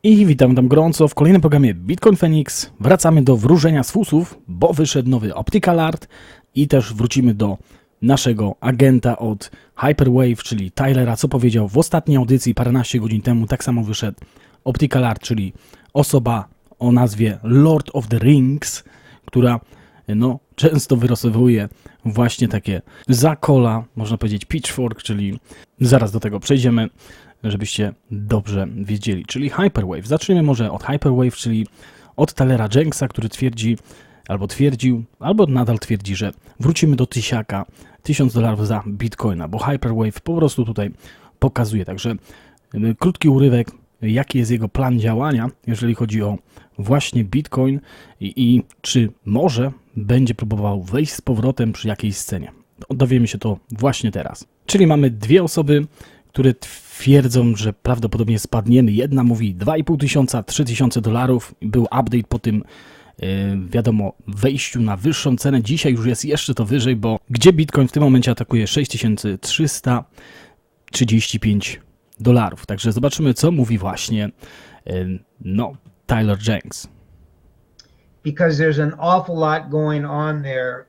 I witam tam gorąco w kolejnym programie Bitcoin Feniks. Wracamy do wróżenia z fusów, bo wyszedł nowy Opticalart i też wrócimy do naszego agenta od Hyperwave, czyli Tylera, co powiedział w ostatniej audycji paręnaście godzin temu. Tak samo wyszedł Opticalart, czyli osoba o nazwie Lord of the Rings, która często wyrysowuje właśnie takie zakola, można powiedzieć pitchfork, czyli zaraz do tego przejdziemy, żebyście dobrze wiedzieli, czyli Hyperwave. Zacznijmy może od Hyperwave, czyli od Tylera Jenksa, który twierdzi, albo twierdził, albo nadal twierdzi, że wrócimy do tysiaka, $1000 za Bitcoina, bo Hyperwave po prostu tutaj pokazuje. Także krótki urywek, jaki jest jego plan działania, jeżeli chodzi o właśnie Bitcoin i czy może będzie próbował wejść z powrotem przy jakiejś scenie. Dowiemy się to właśnie teraz. Czyli mamy dwie osoby, które twierdzą, że prawdopodobnie spadniemy. Jedna mówi 2500, $3000. Był update po tym, wiadomo, wejściu na wyższą cenę. Dzisiaj już jest jeszcze to wyżej, bo gdzie Bitcoin w tym momencie atakuje $6335. Także zobaczymy, co mówi właśnie Tyler Jenks. Because there's an awful lot going on there.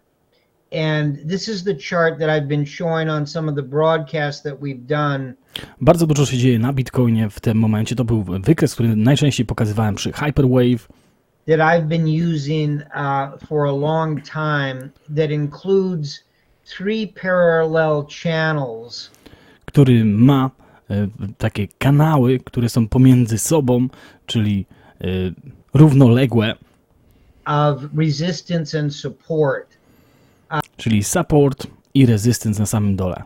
And this is the chart that I've been showing on some of the broadcasts that we've done. Bardzo dużo się dzieje na Bitcoinie w tym momencie. To był wykres, który najczęściej pokazywałem przy Hyperwave. That I've been using for a long time that includes 3 parallel channels. Który ma takie kanały, które są pomiędzy sobą, czyli równoległe. Of resistance and support. Czyli support i resistance na samym dole.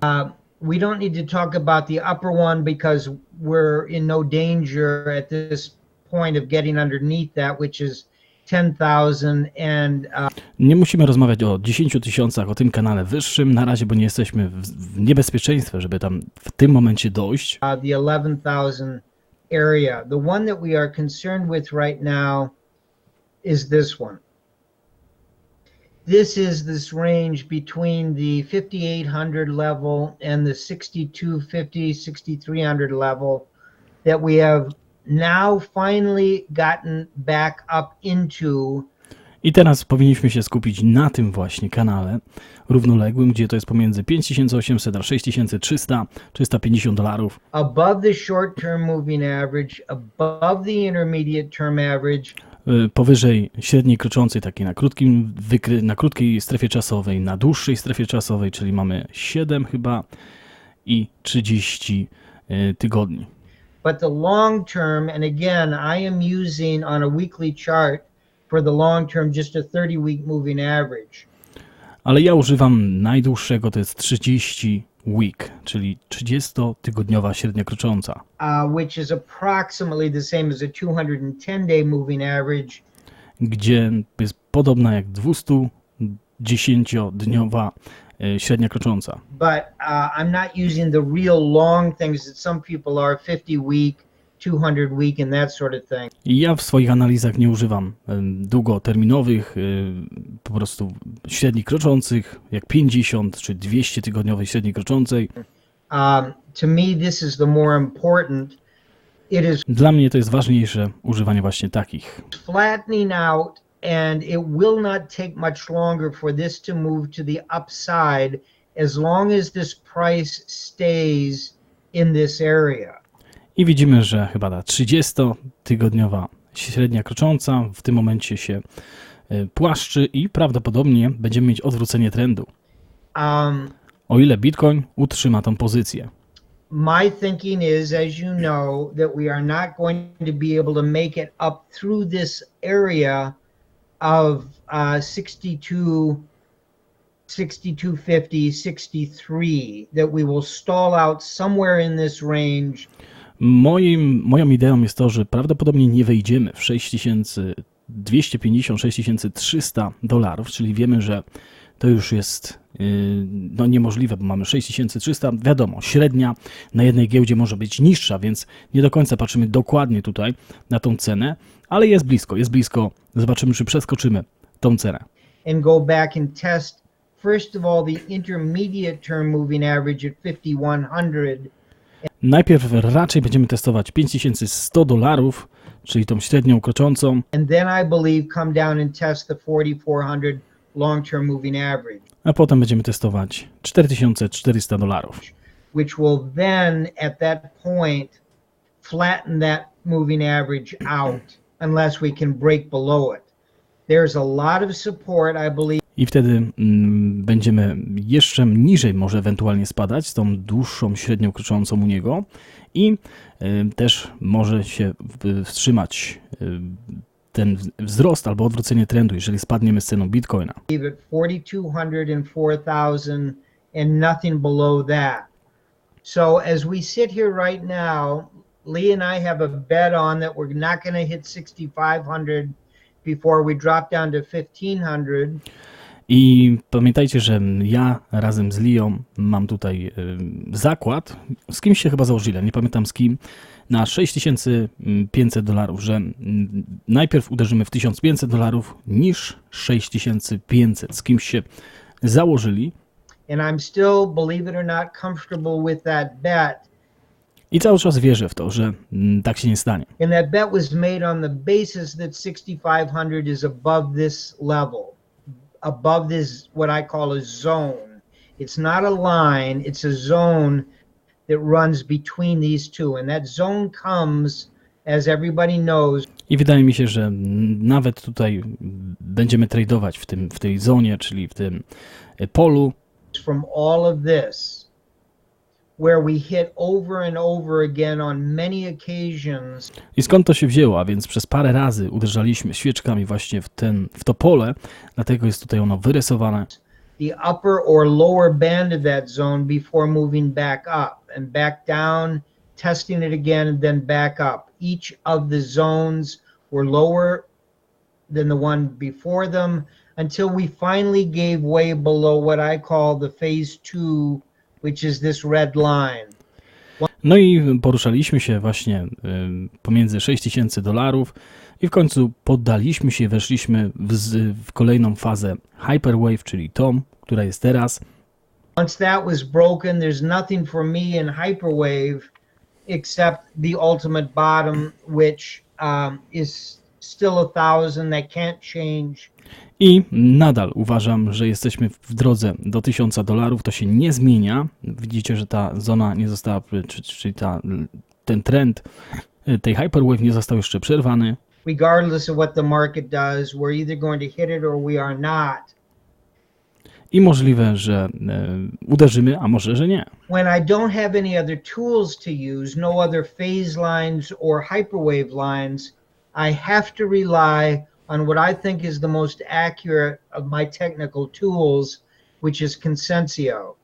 We don't need to talk about the upper one because we're in no danger at this point of getting underneath that, which is 10,000 and nie musimy rozmawiać o 10 000, o tym kanale wyższym na razie, bo nie jesteśmy w niebezpieczeństwie, żeby tam w tym momencie dojść. The 11,000 area. The one that we are concerned with right now is this one. This is this range between the 5,800 level and the 6,250, 6,300 level that we have now finally gotten back up into. I teraz powinniśmy się skupić na tym właśnie kanale równoległym, gdzie to jest pomiędzy 5800 a 6300, $350. Above the short-term moving average, above the intermediate term average. Powyżej średniej kroczącej, takiej na krótkiej strefie czasowej, na dłuższej strefie czasowej, czyli mamy 7 chyba i 30 tygodni. But the long term, and again, I am using on a weekly chart for the long term just a 30-week moving average. Ale ja używam najdłuższego, to jest 30 week, czyli 30-tygodniowa średnia krocząca. Which is approximately the same as a 210-day moving average. Gdzie jest podobna jak 210-dniowa średnia krocząca. But I'm not using the real long things that some people are, 50 week, 200 week and that sort of thing. I ja w swoich analizach nie używam długoterminowych, po prostu średnich kroczących, jak 50 czy 200 tygodniowej średniej kroczącej. To me this is the more important. Dla mnie to jest ważniejsze używanie właśnie takich. Flattening out, and it will not take much longer for this to move to the upside as long as this price stays in this area. I widzimy, że chyba ta 30-tygodniowa średnia krocząca w tym momencie się płaszczy i prawdopodobnie będziemy mieć odwrócenie trendu. O ile Bitcoin utrzyma tą pozycję. My thinking is, as you know, that we are not going to be able to make it up through this area of 62, 6250, 63, that we will stall out somewhere in this range. Moją ideą jest to, że prawdopodobnie nie wejdziemy w $6250–6300, czyli wiemy, że to już jest niemożliwe, bo mamy 6300. Wiadomo, średnia na jednej giełdzie może być niższa, więc nie do końca patrzymy dokładnie tutaj na tą cenę, ale jest blisko. Zobaczymy, czy przeskoczymy tą cenę. And go back and test first of all the intermediate term moving average at 5100. Najpierw raczej będziemy testować $5100 czyli tą średnią kroczącą. And then I believe come down and test the 4,400 long-term moving average. A potem będziemy testować $4400. Which will then, at that point, flatten that moving average out unless we can break below it. There's a lot of support, I believe. I wtedy będziemy jeszcze niżej może ewentualnie spadać z tą dłuższą średnią kroczącą u niego i też może się wstrzymać ten wzrost albo odwrócenie trendu, jeżeli spadniemy z ceną Bitcoina. 4,200 and 4,000 and nothing below that. So as we sit here right now, Lee and I have a bet on that we're not going to hit 6,500 before we drop down to 1,500. I pamiętajcie, że ja razem z Lią mam tutaj zakład, z kimś się chyba założyli, nie pamiętam z kim, na $6,500, że najpierw uderzymy w $1,500 niż 6,500. Z kimś się założyli. And I'm still, believe it or not, comfortable with that bet. I cały czas wierzę w to, że tak się nie stanie. And that bet was made on the basis that 6,500 is above this level. Above this, what I call a zone. It's not a line, it's a zone that runs between these two. And that zone comes, as everybody knows. I wydaje mi się, że nawet tutaj będziemy tradować w tej zonie, czyli w tym polu. From all of this, where we hit over and over again on many occasions. I skąd to się wzięło? A więc przez parę razy uderzaliśmy świeczkami właśnie w to pole, dlatego jest tutaj ono wyrysowane. The upper or lower band of that zone before moving back up and back down, testing it again and then back up. Each of the zones were lower than the one before them until we finally gave way below what I call the phase 2, which is this red line. No i poruszaliśmy się właśnie pomiędzy $6,000 i w końcu poddaliśmy się, weszliśmy w kolejną fazę Hyperwave, czyli tą, która jest teraz. Once that was broken, there's nothing for me in Hyperwave except the ultimate bottom, which is still 1,000, that can't change. I nadal uważam, że jesteśmy w drodze do $1,000, to się nie zmienia. Widzicie, że ta zona nie została, czyli ten trend tej Hyperwave nie został jeszcze przerwany. Regardless of what the market does, we're either going to hit it or we are not. I możliwe, że uderzymy, a może, że nie. When I don't have any other tools to use, no other phase lines or Hyperwave lines, I have to rely on what I think is the most accurate of my technical tools, which is Consensio.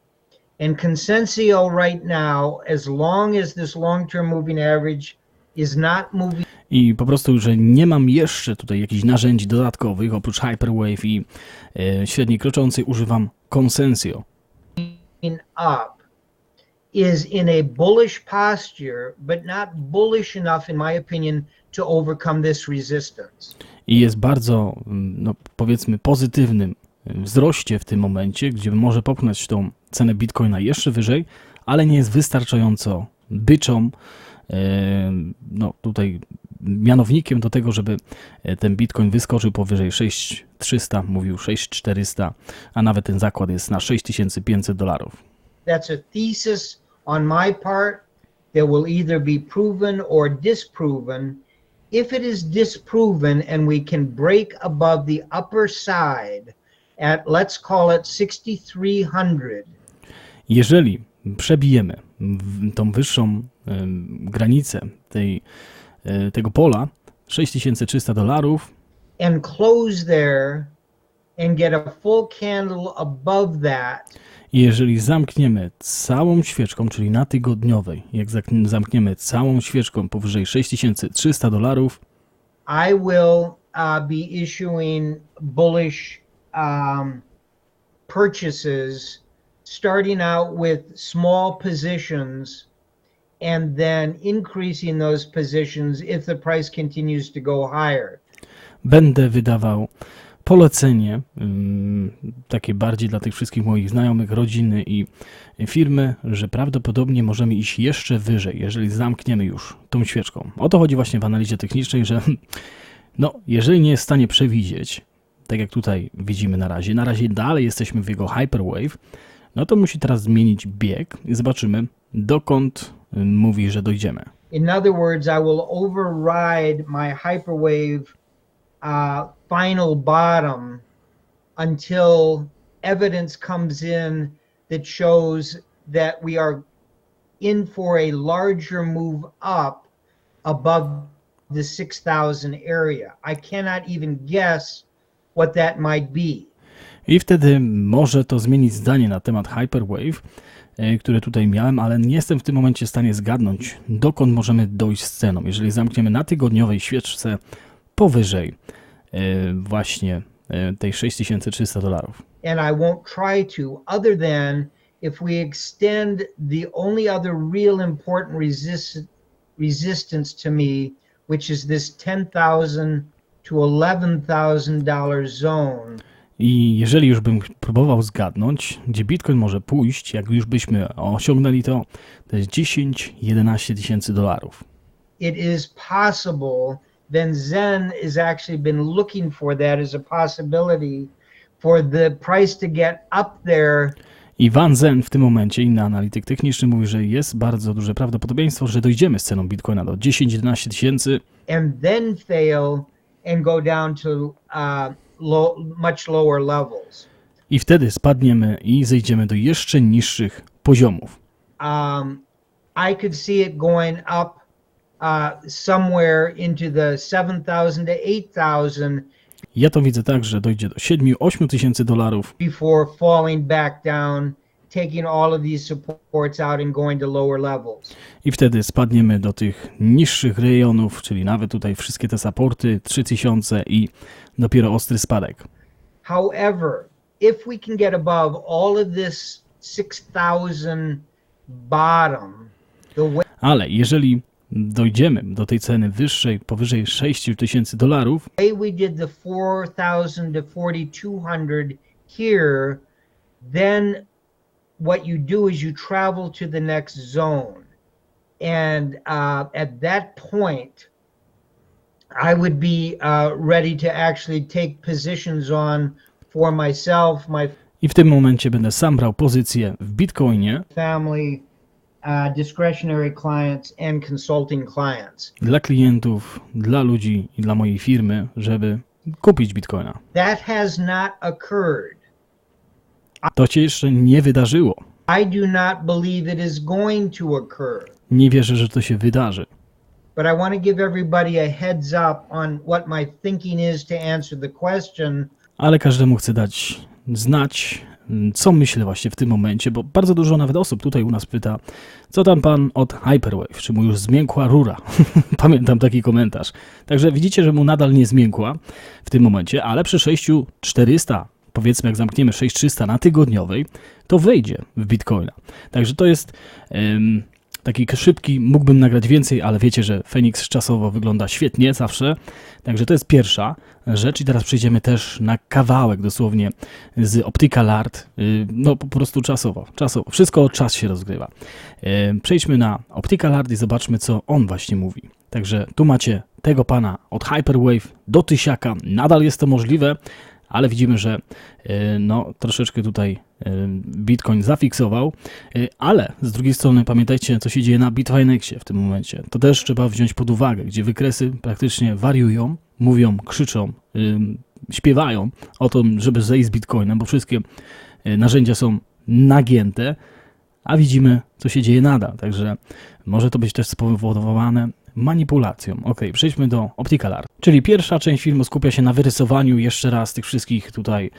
And Consensio right now, as long as this long-term moving average is not moving. I po prostu, że nie mam jeszcze tutaj jakichś narzędzi dodatkowych, oprócz Hyperwave i średniej kroczącej, używam Consensio. Up is in a bullish posture, but not bullish enough, in my opinion, to overcome this resistance. I jest bardzo, no, powiedzmy, pozytywnym wzroście w tym momencie, gdzie może popchnąć tą cenę Bitcoina jeszcze wyżej, ale nie jest wystarczająco byczą, no tutaj mianownikiem do tego, żeby ten Bitcoin wyskoczył powyżej 6,300, mówił 6,400, a nawet ten zakład jest na $6,500. That's a thesis on my part that will either be proven or disproven. If it is disproven and we can break above the upper side at, let's call it 6,300. Jeżeli przebijemy tą wyższą granicę tego pola $6,300 and close there and get a full candle above that. I jeżeli zamkniemy całą świeczką, czyli na tygodniowej, jak zamkniemy całą świeczką powyżej $6,300, I will be issuing bullish purchases, starting out with small positions and then increasing those positions if the price continues to go higher. Będę wydawał polecenie, takie bardziej dla tych wszystkich moich znajomych, rodziny i firmy, że prawdopodobnie możemy iść jeszcze wyżej, jeżeli zamkniemy już tą świeczką. O to chodzi właśnie w analizie technicznej, że no, jeżeli nie jest w stanie przewidzieć, tak jak tutaj widzimy na razie dalej jesteśmy w jego Hyperwave, no to musi teraz zmienić bieg i zobaczymy, dokąd mówi, że dojdziemy. In other words, I will override my Hyperwave final bottom until evidence comes in that shows that we are in for a larger move up above the 6,000 area. I cannot even guess what that might be. I wtedy może to zmienić zdanie na temat Hyperwave, które tutaj miałem, ale nie jestem w tym momencie w stanie zgadnąć, dokąd możemy dojść z ceną. Jeżeli zamkniemy na tygodniowej świeczce powyżej właśnie tej $6,300. And I won't try to, other than if we extend the only other real important resistance to me, which is this $10,000 to $11,000 zone. I jeżeli już bym próbował zgadnąć, gdzie Bitcoin może pójść, jak już byśmy osiągnęli to jest 10-11 tysięcy dolarów. It is possible, then Zen has actually been looking for that as a possibility for the price to get up there. I Van Zen w tym momencie, inny analityk techniczny, mówi, że jest bardzo duże prawdopodobieństwo, że dojdziemy z ceną Bitcoina do 10-11 tysięcy. And then fail and go down to much lower levels. I wtedy spadniemy i zejdziemy do jeszcze niższych poziomów. I could see it going up somewhere into the 7,000 to 8,000. Ja to widzę tak, że dojdzie do 7-8 tysięcy dolarów. Before falling back down, taking all of these supports out and going to lower levels. I wtedy spadniemy do tych niższych rejonów, czyli nawet tutaj wszystkie te supporty 3000 i dopiero ostry spadek. However, if we can get above all of this 6,000 bottom, ale jeżeli dojdziemy do tej ceny wyższej, powyżej $6,000, we did the 4,000 to 4,200 here, then what you do is you travel to the next zone. And at that point, I would be ready to actually take positions on for myself, i w tym momencie będę sam brał pozycję w Bitcoinie, family, discretionary clients and consulting clients. Dla klientów, dla ludzi i dla mojej firmy, żeby kupić Bitcoina. That has not occurred. To się jeszcze nie wydarzyło. I do not believe it is going to occur. Nie wierzę, że to się wydarzy. But I want to give everybody a heads up on what my thinking is to answer the question. Ale każdemu chcę dać znać, co myślę właśnie w tym momencie, bo bardzo dużo nawet osób tutaj u nas pyta, co tam pan od Hyperwave, czy mu już zmiękła rura? Pamiętam taki komentarz. Także widzicie, że mu nadal nie zmiękła w tym momencie, ale przy 6400, powiedzmy jak zamkniemy 6300 na tygodniowej, to wejdzie w Bitcoina. Także to jest taki szybki, mógłbym nagrać więcej, ale wiecie, że Feniks czasowo wygląda świetnie zawsze. Także to jest pierwsza rzecz i teraz przejdziemy też na kawałek dosłownie z Opticalart. No po prostu czasowo. Wszystko o czas się rozgrywa. Przejdźmy na Opticalart i zobaczmy, co on właśnie mówi. Także tu macie tego pana od Hyperwave do tysiaka. Nadal jest to możliwe, ale widzimy, że no, troszeczkę tutaj Bitcoin zafiksował, ale z drugiej strony pamiętajcie, co się dzieje na Bitfinex w tym momencie. To też trzeba wziąć pod uwagę, gdzie wykresy praktycznie wariują, mówią, krzyczą, śpiewają o tym, żeby zejść z Bitcoinem, bo wszystkie narzędzia są nagięte, a widzimy, co się dzieje nadal. Także może to być też spowodowane manipulacją. Ok, przejdźmy do Opticalart. Czyli pierwsza część filmu skupia się na wyrysowaniu jeszcze raz tych wszystkich tutaj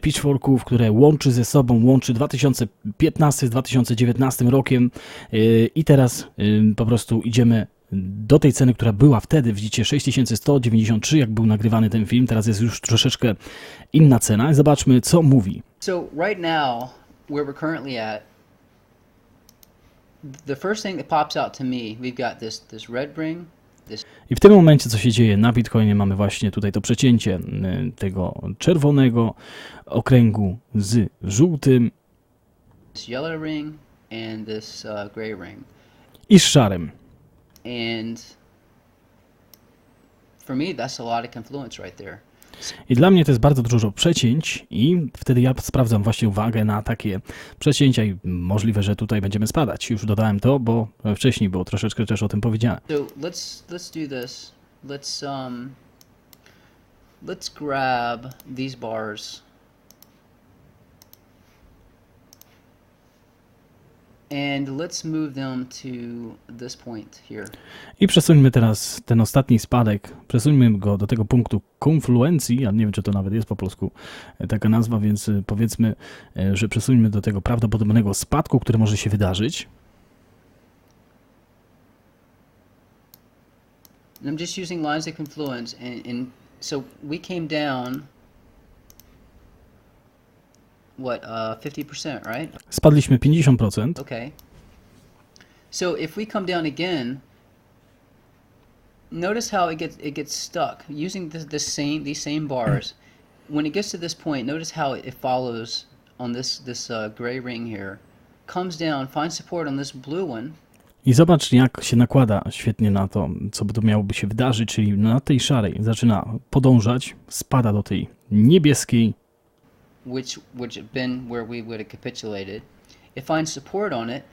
pitchforków, które łączy ze sobą, łączy 2015 z 2019 rokiem i teraz po prostu idziemy do tej ceny, która była wtedy, widzicie 6193, jak był nagrywany ten film, teraz jest już troszeczkę inna cena. Zobaczmy, co mówi. So right now, where we're currently at, the first thing that pops out to me, we've got this red ring. I w tym momencie, co się dzieje na Bitcoinie, mamy właśnie tutaj to przecięcie tego czerwonego okręgu z żółtym This yellow ring and this gray ring. i z szarym. And for me, that's a lot of confluence right there. I dla mnie to jest bardzo dużo przecięć i wtedy ja sprawdzam właśnie uwagę na takie przecięcia i możliwe, że tutaj będziemy spadać. Już dodałem to, bo wcześniej było troszeczkę też o tym powiedziane. So let's do this. Let's grab these bars and let's move them to this point here. I przesuńmy teraz ten ostatni spadek, przesuńmy go do tego punktu konfluencji, ja nie wiem, czy to nawet jest po polsku taka nazwa, więc powiedzmy, że przesuńmy do tego prawdopodobnego spadku, który może się wydarzyć. I'm just using lines of confluence, and so we came down, what, 50%, right? Spadliśmy 50%. Okay. So if we come down again, notice how it gets stuck using these same bars. When it gets to this point, notice how it follows on this gray ring here, comes down, finds support on this blue one. I zobacz, jak się nakłada świetnie na to, co by to miałoby się wydarzyć, czyli na tej szarej zaczyna podążać, spada do tej niebieskiej, which had been where we would have capitulated. It finds support on it,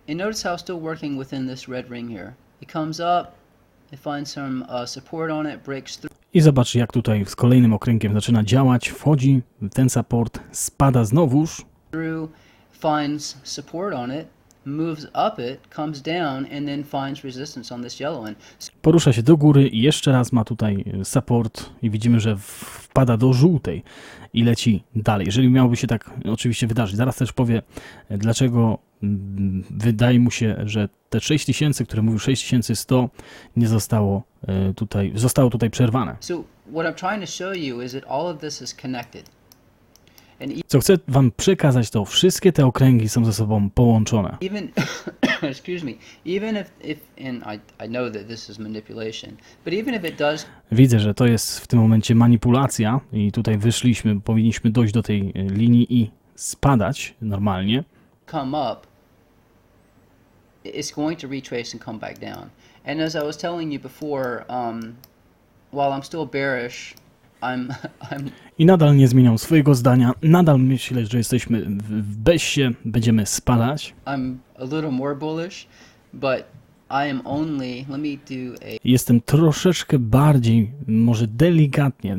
and notice how it's still working within this red ring here. It comes up, it finds some support on it, breaks through. i zobacz, jak tutaj z kolejnym okręgiem zaczyna działać, wchodzi w ten support, spada znowuż, Finds support on it, moves up it, comes down, and then finds resistance on this yellow one. porusza się do góry i jeszcze raz ma tutaj support i widzimy, że wpada do żółtej i leci dalej. Jeżeli miałoby się tak oczywiście wydarzyć, zaraz też powie, dlaczego wydaje mu się, że te 6000, które mówił 6100, nie zostało tutaj przerwane. So what I'm trying to show you is that all of this is connected. Co chcę wam przekazać, to wszystkie te okręgi są ze sobą połączone. Even, excuse me, even if and I know that this is manipulation, but even if it does. Widzę, że to jest w tym momencie manipulacja i tutaj powinniśmy dojść do tej linii i spadać normalnie. Come up, it's going to retrace and come back down. And as I was telling you before, while I'm still bearish, I'm I nadal nie zmieniam swojego zdania, nadal myślę, że jesteśmy w bezsie, będziemy spadać. I'm a little more bullish, but I am only, let me do a... Jestem troszeczkę bardziej, może delikatnie,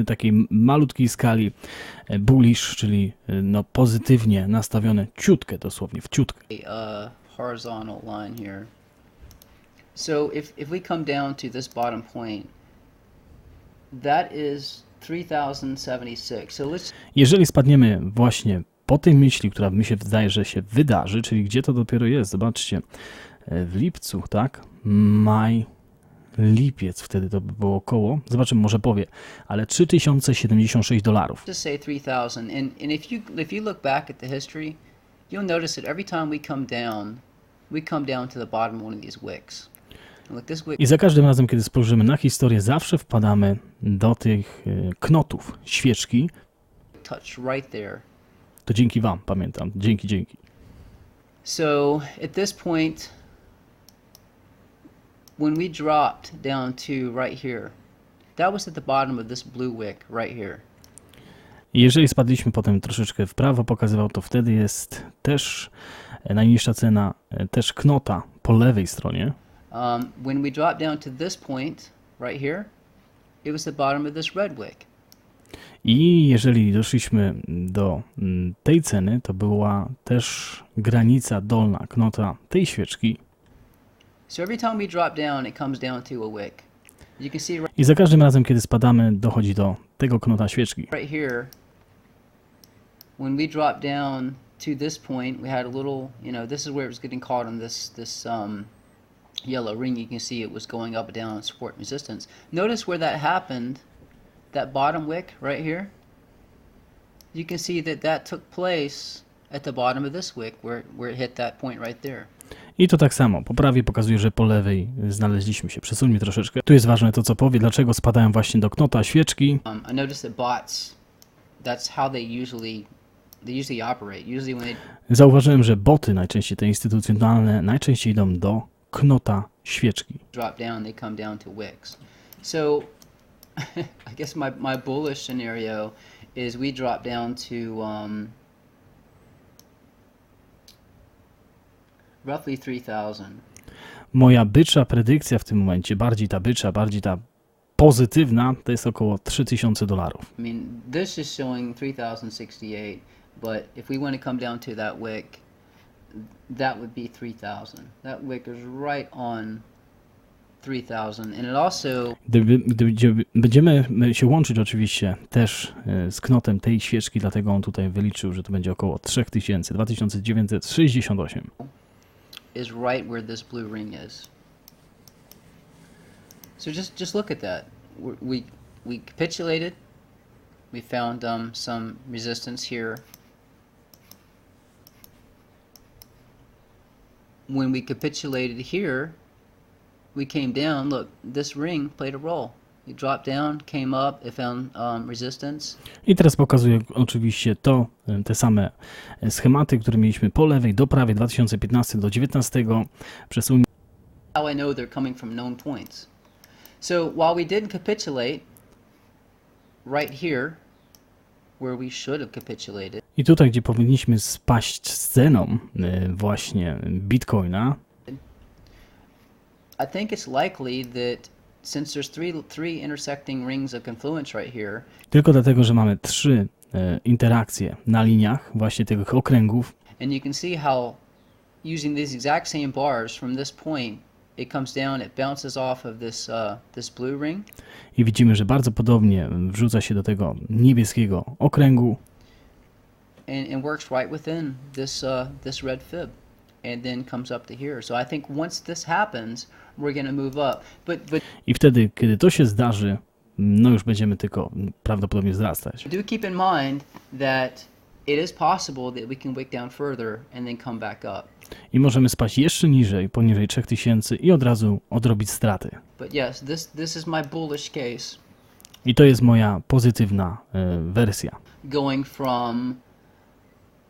takiej malutkiej skali bullish, czyli no pozytywnie nastawione, ciutkę dosłownie, w ciutkę. A horizontal line here. So if we come down to this bottom point, that is 3076. So let's... Jeżeli spadniemy właśnie po tej myśli, która mi się wydaje, że się wydarzy, czyli gdzie to dopiero jest, zobaczcie, w lipcu, tak? Maj, lipiec, wtedy to by było około, zobaczymy, może powie, ale $3076. Just say 3000, and if you look back at the history, you'll notice that every time we come down to the bottom of one of these wicks. Look, this wick... I za każdym razem, kiedy spojrzymy na historię, zawsze wpadamy do tych knotów świeczki. touch right there. To dzięki wam, pamiętam, dzięki. So at this point, when we dropped down to right here, that was at the bottom of this blue wick right here. I jeżeli spadliśmy potem troszeczkę w prawo, pokazywał, to wtedy jest też najniższa cena, też knota po lewej stronie. When we dropped down to this point right here, it was the bottom of this red wick. I jeżeli doszliśmy do tej ceny, to była też granica dolna, knota tej świeczki. So every time we drop down, it comes down to a wick. You can see I za każdym razem, kiedy spadamy, dochodzi do tego knota świeczki. right here, when we dropped down to this point, we had a little, this is where it was getting caught on this yellow ring. You can see it was going up and down on support and resistance. Notice where that happened, that bottom wick right here. You can see that took place at the bottom of this wick where it hit that point right there. I to tak samo, po prawej pokazuje, że po lewej znaleźliśmy się. Przesuńmy troszeczkę. Tu jest ważne to, co powie, dlaczego spadają właśnie do knota świeczki. I noticed that bots, that's how they usually operate. Usually when they Zauważyłem, że boty najczęściej, te instytucjonalne, najczęściej idą do knota świeczki. drop down, they come down to wicks. So I guess my bullish scenario is we drop down to roughly 3,000. Moja bycza predykcja w tym momencie, bardziej ta bycza, bardziej ta pozytywna, to jest około $3,000. I mean, this is showing 3,068, but if we want to come down to that wick, that would be 3,000. That wick is right on 3,000, and it also Będziemy się łączyć oczywiście też z knotem tej świeczki, dlatego on tutaj wyliczył, że to będzie około 3000, 2968. is right where this blue ring is. So just look at that. We capitulated. We found some resistance here. When we capitulated here, we came down. Look, this ring played a role. We dropped down, came up, it found resistance. I teraz pokazuję oczywiście te same schematy, które mieliśmy po lewej do prawej 2015 do 2019. Przesuńmy. How I know they're coming from known points. So while we didn't capitulate right here, where we should have capitulated, I tutaj, gdzie powinniśmy spaść z ceną właśnie Bitcoina, I think it's likely that since there's three intersecting rings of confluence right here, tylko dlatego, że mamy 3 interakcje na liniach właśnie tych okręgów, and you can see how using these exact same bars from this point, it comes down, it bounces off of this blue ring. i widzimy, że bardzo podobnie wrzuca się do tego niebieskiego okręgu And works right within this red fib, and then comes up to here. So I think once this happens, we're going to move up. But i wtedy, kiedy to się zdarzy, no już będziemy tylko prawdopodobnie wzrastać. do keep in mind that it is possible that we can wick down further and then come back up. I możemy spaść jeszcze niżej, poniżej 3000 i od razu odrobić straty. But yes, this is my bullish case. I to jest moja pozytywna wersja. Going from,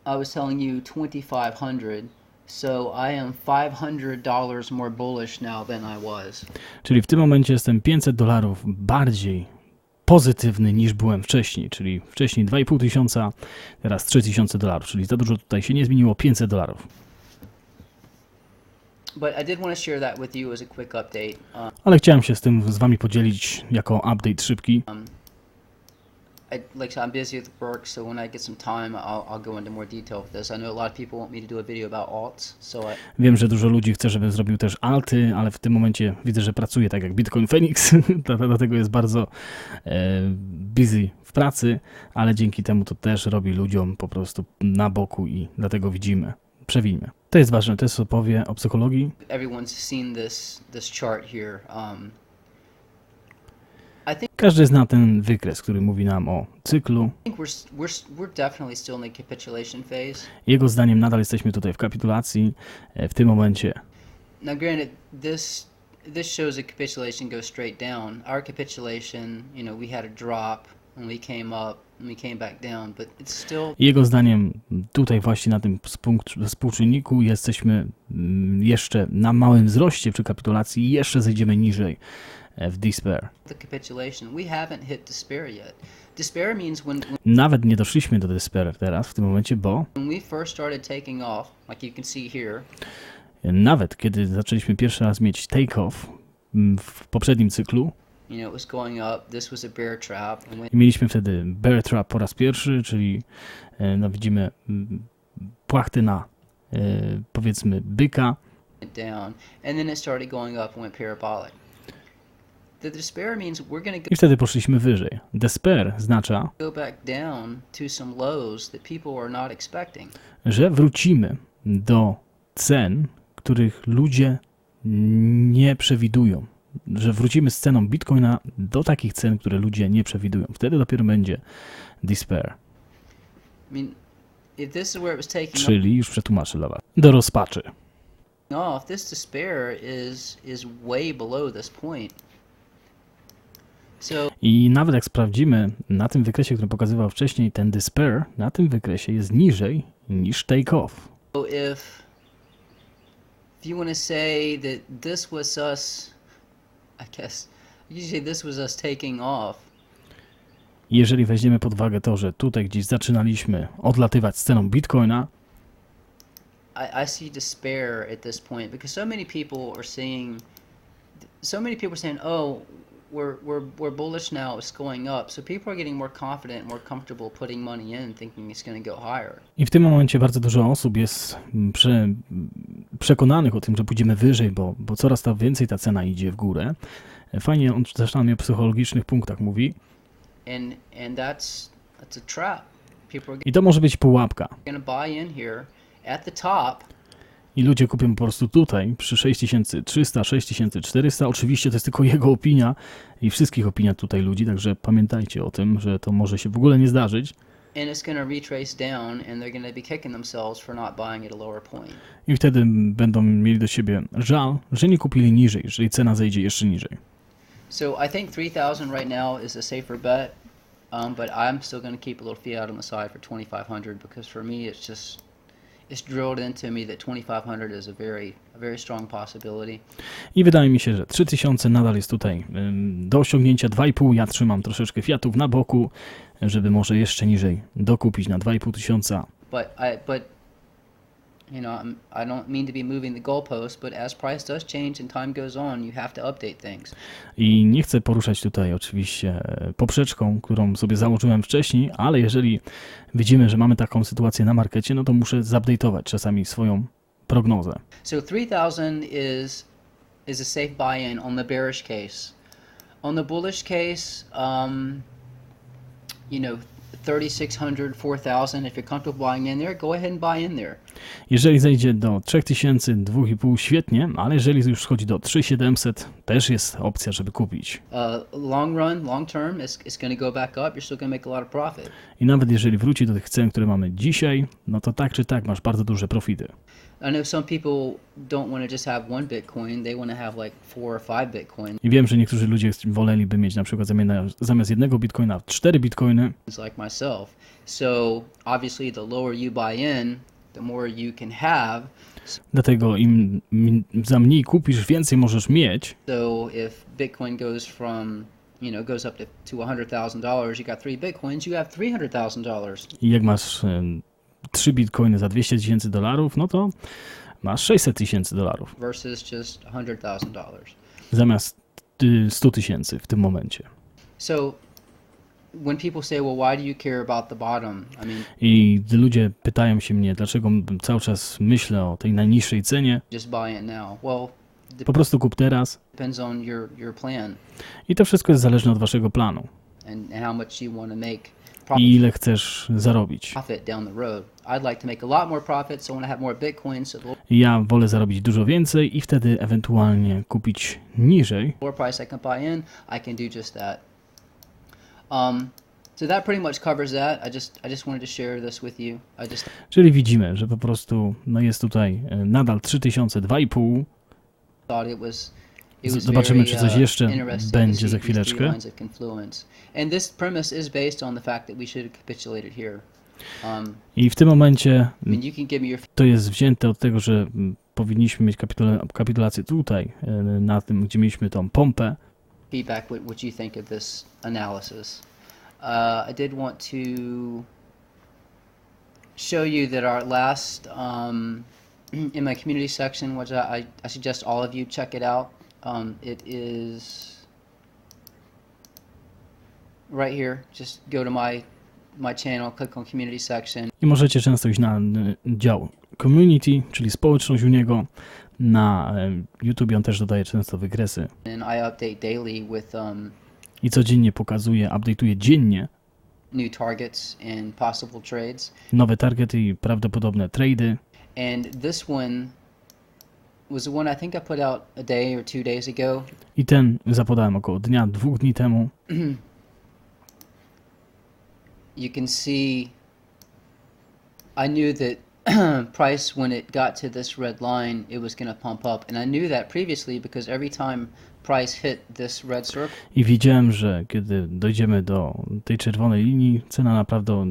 I was telling you 2,500, so I am $500 more bullish now than I was. Czyli w tym momencie jestem $500 bardziej pozytywny niż byłem wcześniej, czyli wcześniej 2500, teraz $3000, czyli za dużo tutaj się nie zmieniło, $500. But I did want to share that with you as a quick update. Ale chciałem się z tym z wami podzielić jako update szybki. Like I said, I'm busy with work, so when I get some time, I'll go into more detail with this. I know a lot of people want me to do a video about alts, so Wiem, że dużo ludzi chce, żebym zrobił też alty, ale w tym momencie widzę, że pracuję tak jak Bitcoin Feniks, dlatego jest bardzo busy w pracy, ale dzięki temu to też robi ludziom po prostu na boku i dlatego widzimy. Przewijmy. To jest ważne, to jest opowie o psychologii. everyone's seen this chart here. I think Każdy zna ten wykres, który mówi nam o cyklu. we're definitely still in the capitulation phase. Jego zdaniem nadal jesteśmy tutaj w kapitulacji w tym momencie. Now, granted, this shows that capitulation goes straight down. Our capitulation, we had a drop and we came up and we came back down, but it's still. Jego zdaniem tutaj właśnie na tym współczynniku jesteśmy jeszcze na małym wzroście przy kapitulacji i jeszcze zejdziemy niżej w despair. The capitulation, we haven't hit despair yet. Despair means when Nawet nie doszliśmy do despair teraz w tym momencie, bo we first started taking off, like you can see here. Nawet kiedy zaczęliśmy pierwszy raz mieć take-off w poprzednim cyklu, It was going up. This was a bear trap, and i mieliśmy wtedy bear trap po raz pierwszy, czyli no widzimy płachty na powiedzmy byka. went down, and then it started going up and went parabolic. The despair means we're going I wtedy poszliśmy wyżej. Despair oznacza, to go back down to some lows that people are not expecting. że wrócimy do cen, których ludzie nie przewidują. Że wrócimy z ceną Bitcoina do takich cen, które ludzie nie przewidują. Wtedy dopiero będzie despair. I mean, if this is where it was taking Czyli, już przetłumaczę dla was, do rozpaczy. off, this despair is way below this point. So I nawet jak sprawdzimy na tym wykresie, który pokazywał wcześniej, ten despair na tym wykresie jest niżej niż take off. if you want to say that this was us, I guess you say this was us taking off. Jeżeli weźmiemy pod uwagę to, że tutaj gdzieś zaczynaliśmy odlatywać z ceną Bitcoina, I see despair at this point because so many people are saying, oh, we're bullish now, it's going up. So people are getting more confident, more comfortable putting money in, thinking it's going to go higher. i w tym momencie bardzo dużo osób jest przekonanych o tym, że pójdziemy wyżej, bo coraz to więcej ta cena idzie w górę. Fajnie, on też tam o psychologicznych punktach mówi. And that's a trap. People are I to może być pułapka. going to buy in here at the top. I ludzie kupią po prostu tutaj przy 6300, 6400. Oczywiście to jest tylko jego opinia i wszystkich opinia tutaj ludzi, także pamiętajcie o tym, że to może się w ogóle nie zdarzyć. And it's going to retrace down, and they're going to be kicking themselves for not buying at a lower point. I wtedy będą mieli do siebie żal, że nie kupili niżej, jeżeli cena zejdzie jeszcze niżej. So I think 3,000 right now is a safer bet, but I'm still going to keep a little fiat on the side for 2,500 because for me it's drilled into me that 2,500 is a very strong possibility. I wydaje mi się, że 3000 nadal jest tutaj do osiągnięcia. 2,5 ja trzymam troszeczkę fiatów na boku, żeby może jeszcze niżej dokupić na 2500. But you know, I don't mean to be moving the goalpost, but as price does change and time goes on, you have to update things. I nie chcę poruszać tutaj oczywiście poprzeczką, którą sobie założyłem wcześniej, ale jeżeli widzimy, że mamy taką sytuację na markecie, no to muszę zupdate'ować czasami swoją prognozę. So 3,000 is a safe buy-in on the bearish case. On the bullish case, you know, 3,600, 4,000. If you're comfortable buying in there, go ahead and buy in there. Jeżeli zejdzie do 3000, 2,5 świetnie, ale jeżeli już schodzi do 3,700, też jest opcja, żeby kupić. Long run, long term, it's going to go back up. You're still going to make a lot of profit. I nawet jeżeli wróci do tych cen, które mamy dzisiaj, no to tak czy tak masz bardzo duże profity. I know some people don't want to just have one Bitcoin. They want to have like 4 or 5 Bitcoin. I wiem, że niektórzy ludzie woleliby mieć na przykład zamiast jednego Bitcoina 4 Bitcoiny. Like myself. So obviously the lower you buy in, the more you can have. Dlatego im za mniej kupisz, więcej możesz mieć. So if Bitcoin goes from, you know, goes up to $100,000, you got 3 Bitcoins, you have $300,000. I jak masz 3 Bitcoiny za $200,000, no to masz $600,000. Versus just $100,000. Zamiast 100,000 w tym momencie. So when people say, well, why do you care about the bottom? I mean, I gdy ludzie pytają się mnie, dlaczego cały czas myślę o tej najniższej cenie, just buy it now. Well, po prostu kup teraz. depends on your plan I to wszystko jest zależne od waszego planu. and how much you want to make I ile chcesz zarobić. profit down the road. I'd like to make a lot more profit, so I want to have more Bitcoin, so the Ja wolę zarobić dużo więcej i wtedy ewentualnie kupić niżej. lower price I can buy in, I can do just that. So that pretty much covers that. I just wanted to share this with you. Czyli widzimy, że po prostu no jest tutaj nadal 3000, 2,5. Thought it was Zobaczymy, czy coś jeszcze interesting będzie to za see these three chwileczkę. lines of confluence. And this premise is based on the fact that we should have capitulated here. I w tym momencie I mean, you can give me your to jest wzięte od tego, że powinniśmy mieć kapitulację tutaj, na tym, gdzie mieliśmy tą pompę. feedback, what you think of this analysis. I did want to show you that our last, in my community section, which I suggest all of you check it out. It is right here. Just go to my channel, click on community section. I możecie często iść na dział community, czyli społeczność u niego. Na YouTube on też dodaje często wykresy. And I update daily with I codziennie pokazuje, update'uje dziennie new targets and possible trades. nowe targety i prawdopodobne trady. And this one was the one I think I put out a day or 2 days ago. I ten zapodałem około dnia, 2 dni temu. You can see I knew that price, when it got to this red line, it was going to pump up, and I knew that previously because every time price hit this red circle, I widziałem, że kiedy dojdziemy do tej czerwonej linii, cena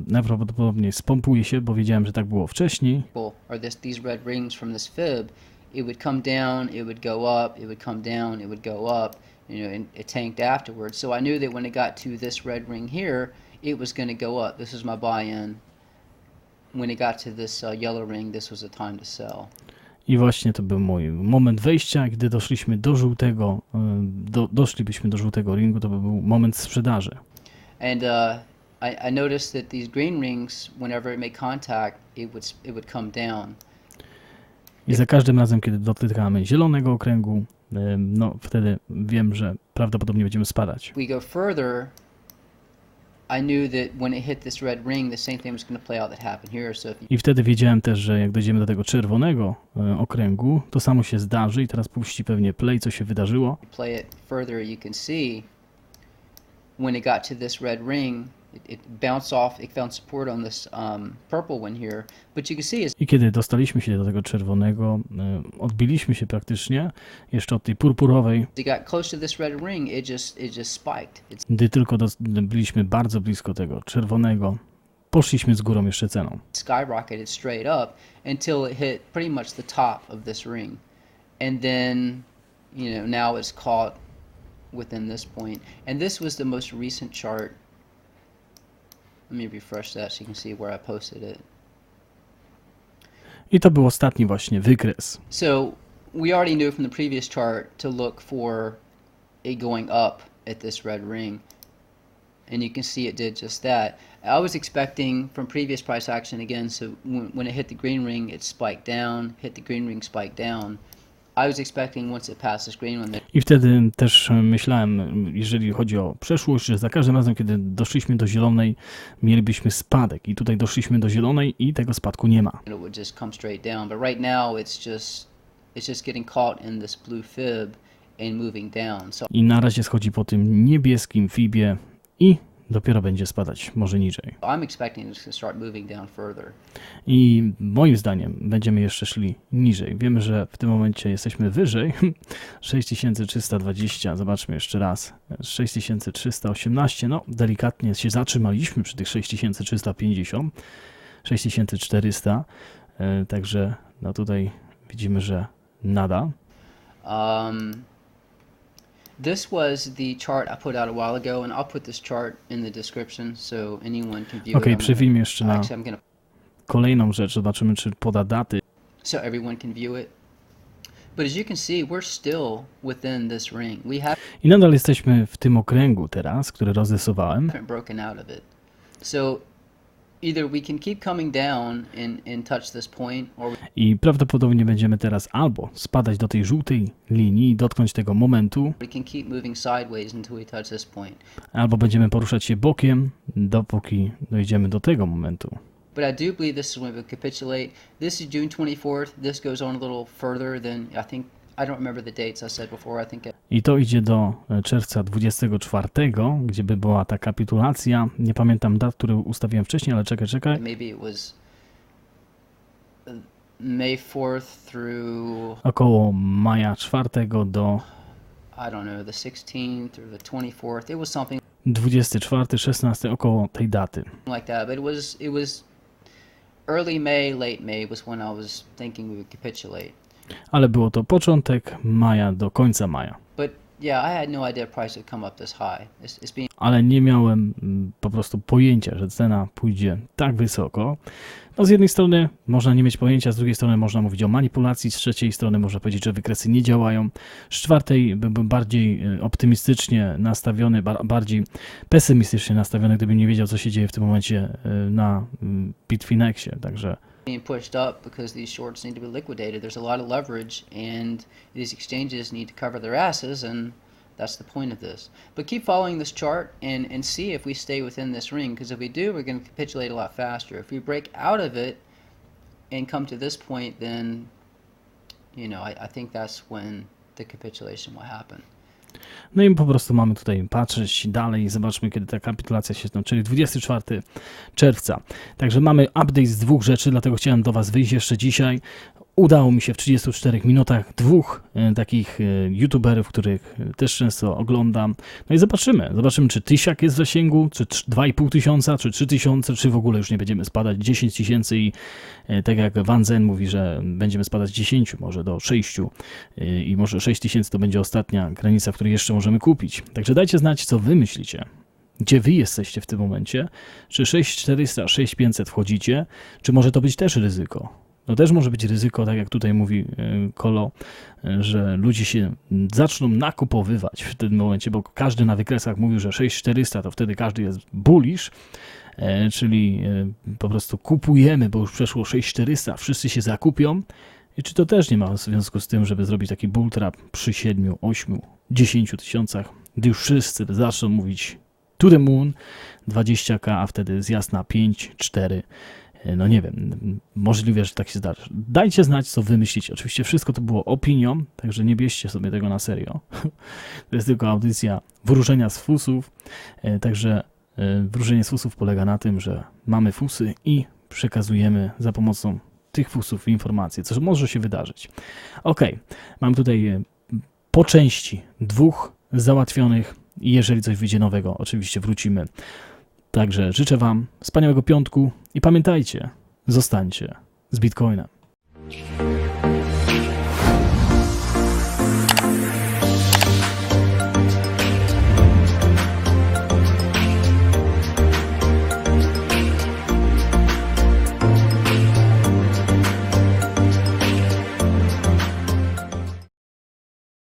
najprawdopodobniej spompuje się, bo wiedziałem, że tak było wcześniej. or these red rings from this fib, it would come down, it would go up, it would come down, it would go up, you know, and it tanked afterwards. So I knew that when it got to this red ring here, it was going to go up. This is my buy-in. When it got to this yellow ring, this was the time to sell. I właśnie to był mój moment wejścia. Gdy doszliśmy do żółtego, doszlibyśmy do żółtego ringu, to by był moment sprzedaży. And I noticed that these green rings, whenever it made contact, it would come down. I za każdym razem, kiedy dotykamy zielonego okręgu, no wtedy wiem, że prawdopodobnie będziemy spadać. We go further. I knew that when it hit this red ring, the same thing was going to play out that happened here. So I wtedy wiedziałem też, że jak dojdziemy do tego czerwonego okręgu, to samo się zdarzy i teraz puści pewnie play, co się wydarzyło. play it further, you can see when it got to this red ring, it bounced off. It found support on this purple one here, but you can see I kiedy dostaliśmy się do tego czerwonego, odbiliśmy się praktycznie jeszcze od tej purpurowej. as it got close to this red ring, it just spiked. Gdy tylko byliśmy bardzo blisko tego czerwonego, poszliśmy z górą jeszcze ceną. Skyrocketed straight up until it hit pretty much the top of this ring, and then, you know, now it's caught within this point. And this was the most recent chart. Let me refresh that so you can see where I posted it. I to był ostatni właśnie wykres. So we already knew from the previous chart to look for it going up at this red ring, and you can see it did just that. I was expecting from previous price action again, so when it hit the green ring, it spiked down, hit the green ring, spiked down. I was expecting once it passed this green one. I wtedy też myślałem, jeżeli chodzi o przeszłość, że za każdym razem, kiedy doszliśmy do zielonej, mielibyśmy spadek. I tutaj doszliśmy do zielonej i tego spadku nie ma. It would just come straight down, but right now it's just getting caught in this blue fib and moving down. So I na razie schodzi po tym niebieskim fibie i dopiero będzie spadać, może niżej. I'm expecting it's going to start moving down further. I moim zdaniem będziemy jeszcze szli niżej. Wiemy, że w tym momencie jesteśmy wyżej. 6320, zobaczmy jeszcze raz. 6318, no delikatnie się zatrzymaliśmy przy tych 6350, 6400. Także no tutaj widzimy, że nada. This was the chart I put out a while ago, and I'll put this chart in the description so anyone can view Okej, it. przewinę jeszcze na Actually, I'm gonna, kolejną rzecz. Zobaczymy, czy poda daty. so everyone can view it. But as you can see, we're still within this ring. We I nadal jesteśmy w tym okręgu teraz, który rozrysowałem. haven't broken out of it. So either we can keep coming down and touch this point, or I prawdopodobnie będziemy teraz albo spadać do tej żółtej linii i dotknąć tego momentu, we can keep moving sideways until we touch this point. albo będziemy poruszać się bokiem, dopóki dojdziemy do tego momentu. But I do believe this is when we capitulate. This is June 24th. This goes on a little further than I don't remember the dates I said before. I think I to idzie do czerwca 24, gdzie by była ta kapitulacja. Nie pamiętam dat, które ustawiłem wcześniej, ale czekaj. maybe it was May 4th through, Około maja 4 do I don't know, the 16th or the 24th. It was something 24, 16, około tej daty. like that. But it was early May, late May was when I was thinking we would capitulate. Ale było to początek maja do końca maja. But yeah, I had no idea price would come up this high. It's being Ale nie miałem po prostu pojęcia, że cena pójdzie tak wysoko. No z jednej strony można nie mieć pojęcia, z drugiej strony można mówić o manipulacji, z trzeciej strony można powiedzieć, że wykresy nie działają. Z czwartej byłbym bardziej optymistycznie nastawiony, bardziej pesymistycznie nastawiony, gdybym nie wiedział, co się dzieje w tym momencie na Bitcoin Fenixie. Także being pushed up because these shorts need to be liquidated. There's a lot of leverage, and these exchanges need to cover their asses, and that's the point of this. But keep following this chart and see if we stay within this ring, because if we do, we're going to capitulate a lot faster. If we break out of it and come to this point, then, you know, I think that's when the capitulation will happen. No i po prostu mamy tutaj patrzeć dalej, zobaczmy kiedy ta kapitulacja się czyli 24 czerwca. Także mamy update z dwóch rzeczy, dlatego chciałem do Was wyjść jeszcze dzisiaj. Udało mi się w 34 minutach dwóch takich youtuberów, których też często oglądam. No i zobaczymy, czy 1000 jest w zasięgu, czy 2500, czy 3000, czy w ogóle już nie będziemy spadać 10 000 i tak jak DZIEN mówi, że będziemy spadać 10, może do 6 i może 6000 to będzie ostatnia granica, w której jeszcze możemy kupić. Także dajcie znać, co Wy myślicie. Gdzie Wy jesteście w tym momencie? Czy 6400, 6500 wchodzicie? Czy może to być też ryzyko? No też może być ryzyko, tak jak tutaj mówi Kolo, że ludzie się zaczną nakupowywać w tym momencie, bo każdy na wykresach mówił, że 6400 to wtedy każdy jest bullish, czyli po prostu kupujemy, bo już przeszło 6400, wszyscy się zakupią. I czy to też nie ma w związku z tym, żeby zrobić taki bull trap przy 7, 8, 10 tysiącach, gdy już wszyscy zaczną mówić to the moon, 20k, a wtedy zjazd na 5, 4. No nie wiem, możliwe, że tak się zdarzy. Dajcie znać, co wy myślicie. Oczywiście wszystko to było opinią, także nie bierzcie sobie tego na serio. To jest tylko audycja wróżenia z fusów, także wróżenie z fusów polega na tym, że mamy fusy i przekazujemy za pomocą tych fusów informacje, co może się wydarzyć. Ok, mam tutaj po części dwóch załatwionych i jeżeli coś wyjdzie nowego, oczywiście wrócimy. Także życzę Wam wspaniałego piątku i pamiętajcie, zostańcie z Bitcoinem.